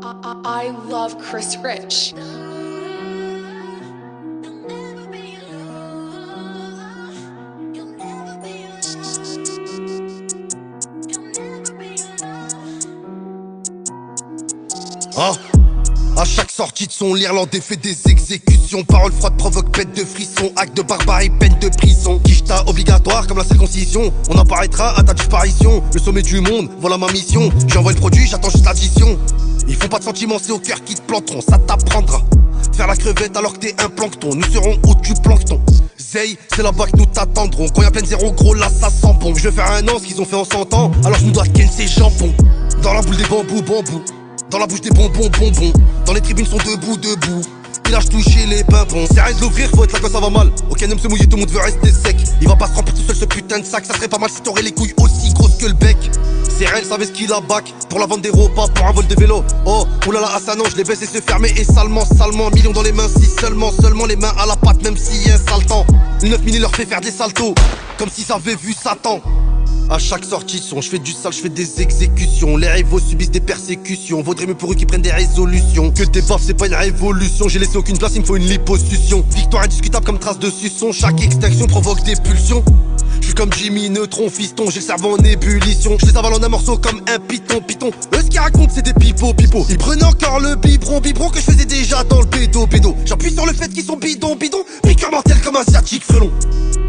I love Chris Rich. À chaque sortie de son, l'Irlandais fait des exécutions. Paroles froides provoquent peine de frisson. Acte de barbarie, peine de prison. Quicheta obligatoire comme la circoncision. On apparaîtra à ta disparition. Le sommet du monde, voilà ma mission. J'envoie le produit, j'attends juste l'addition. Ils font pas de sentiments, c'est au cœur qui te planteront. Ça t'apprendra. Faire la crevette alors que t'es un plancton. Nous serons au du plancton. Zey, c'est là-bas que nous t'attendrons. Quand y'a plein de zéro gros, là ça sent bon. Je vais faire un an, ce qu'ils ont fait en 100 ans. Alors je nous dois ken ces jambons. Dans la boule des bambous, bambous. Dans la bouche des bonbons, bonbons. Dans les tribunes sont debout, debout. Il lâche toucher les pimpons. C'est rien de l'ouvrir, faut être là quand ça va mal. Aucun homme se mouiller, tout le monde veut rester sec. Il va pas se remplir tout seul ce putain de sac. Ça serait pas mal si t'aurais les couilles aussi grosses que le bec. C'est elle savait ce qu'il a bac. Pour la vente des repas, pour un vol de vélo. Oh, oulala, Hassanon, je les baisse et se fermer. Et salement, salement, millions dans les mains. Si seulement, seulement les mains à la patte. Même s'il y a un sale temps. Le 9000 il leur fait faire des saltos. Comme s'ils avaient vu Satan. À chaque sortie de son, je fais du sale, je fais des exécutions. Les rivaux subissent des persécutions. Vaudrait mieux pour eux qu'ils prennent des résolutions. Que des baffes, c'est pas une révolution. J'ai laissé aucune place, il me faut une liposuction. Victoire indiscutable comme trace de suçon. Chaque extinction provoque des pulsions. Je suis comme Jimmy Neutron, fiston, j'ai le cerveau en ébullition. Je les avale en un morceau comme un python. Eux ce qu'ils racontent c'est des pipeaux. Ils prenaient encore le biberon que je faisais déjà dans le bédo. J'appuie sur le fait qu'ils sont bidons. Piqueur mortel comme asiatique frelon.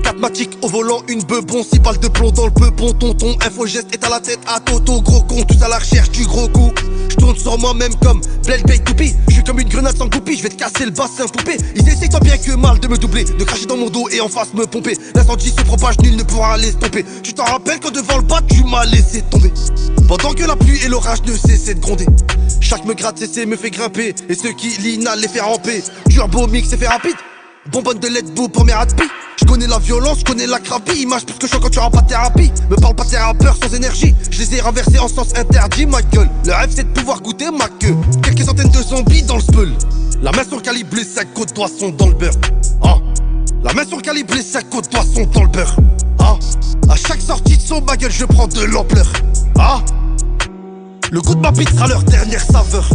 4 matiques au volant, une bebon, 6 balles de plomb dans le peupon, tonton. Info geste est à la tête à Toto, gros con, tous à la recherche du gros coup. Je tourne sur moi-même comme Blade Toupie. Je suis comme une grenade sans goupille, je vais te casser le bassin poupée. Ils essayent tant bien que mal de me doubler, de cracher dans mon dos et en face me pomper. L'incendie se propage, nul ne pourra l'estomper. Tu t'en rappelles quand devant le bas tu m'as laissé tomber. Pendant que la pluie et l'orage ne cessaient de gronder. Chaque me gratte cessé me fait grimper. Et ceux qui l'inhalent les fait ramper. Turbo mix et fait rapide. Bonbonne de Let's Go pour mes ratpis. Je connais la violence, je connais la crapie. Image plus que chaud quand tu auras pas de thérapie. Me parle pas de tes rappeurs sans énergie. Je les ai renversés en sens interdit, ma gueule. Le rêve c'est de pouvoir goûter ma queue. Quelques centaines de zombies dans le spell. La main sur le calibre, les 5 côtes doigts sont dans le beurre. La main sur le calibre, les 5 côtes doigts sont dans le beurre. À chaque sortie de son, ma gueule, je prends de l'ampleur. Le goût de ma bite sera leur dernière saveur.